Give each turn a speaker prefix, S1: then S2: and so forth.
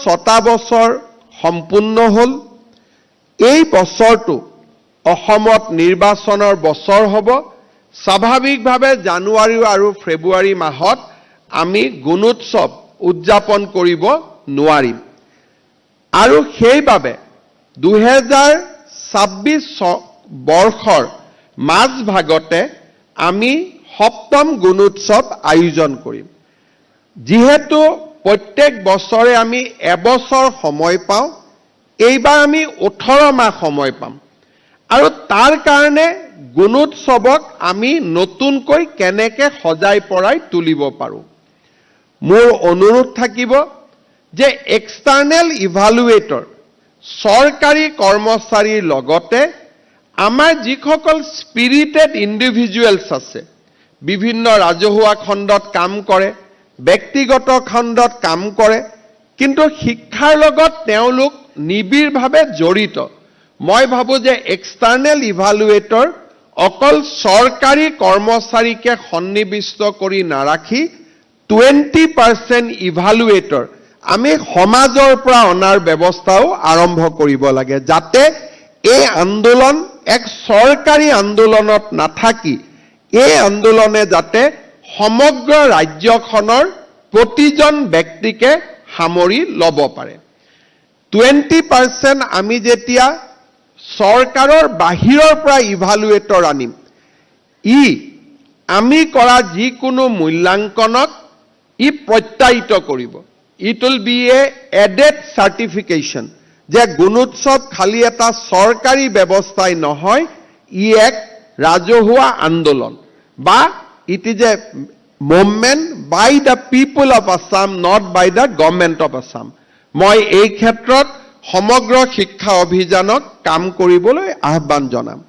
S1: 6টা বছৰ সম্পূৰ্ণ হ'ল। এই বছৰটো অসমত নিৰ্বাচনৰ বছৰ হ'ব। স্বাভাৱিকভাৱে জানুৱাৰী আৰু ফেব্ৰুৱাৰী মাহত আমি গুণোৎসৱ উদযাপন কৰিব নোৱাৰিম আৰু সেইবাবে 2026 বৰ্ষৰ মাজভাগতে আমি সপ্তম গুণোৎসৱ আয়োজন কৰিম। যিহেতু প্ৰত্যেক বছৰে আমি এবছৰ সময় পাওঁ, এইবাৰ আমি 18 মাহ সময় পাম আৰু তাৰ কাৰণে গুণোৎসৱক আমি নতুনকৈ কেনেকৈ সজাই পৰাই তুলিব পাৰোঁ। মোৰ অনুৰোধ থাকিব যে এক্সটাৰ্নেল ইভালুৱেটৰ চৰকাৰী কৰ্মচাৰীৰ লগতে আমাৰ যিসকল স্পিৰিটেড ইণ্ডিভিজুৱেলছ আছে, বিভিন্ন ৰাজহুৱা খণ্ডত কাম কৰে, ব্যক্তিগত খণ্ডত কাম কৰে, কিন্তু শিক্ষাৰ লগত তেওঁলোক নিবিড়ভাৱে জড়িত। মই ভাবোঁ যে এক্সটাৰ্নেল ইভালুৱেটৰ অকল চৰকাৰী কৰ্মচাৰীকে সন্নিৱিষ্ট কৰি নাৰাখি 20% ইভালুৱেটৰ আমি সমাজৰ পৰা অনাৰ ব্যৱস্থাও আৰম্ভ কৰিব লাগে, যাতে এই আন্দোলন এক চৰকাৰী আন্দোলনত নাথাকি এই আন্দোলনে যাতে সমগ্ৰ ৰাজ্যখনৰ প্ৰতিজন ব্যক্তিকে সামৰি ল'ব পাৰে। 20% আমি যেতিয়া চৰকাৰৰ বাহিৰৰ পৰা ইভালুৱেটৰ আনিম, আমি কৰা যিকোনো মূল্যাংকনক প্ৰত্যায়িত কৰিব। It will be a added certification যে গুণোৎসৱ খালি এটা চৰকাৰী ব্যৱস্থাই নহয়, এক ৰাজহুৱা আন্দোলন বা it is a movement by the people of Assam, not by the government of Assam. মই এই ক্ষেত্ৰত সমগ্ৰ শিক্ষা অভিযানক কাম কৰিবলৈ আহ্বান জনাম।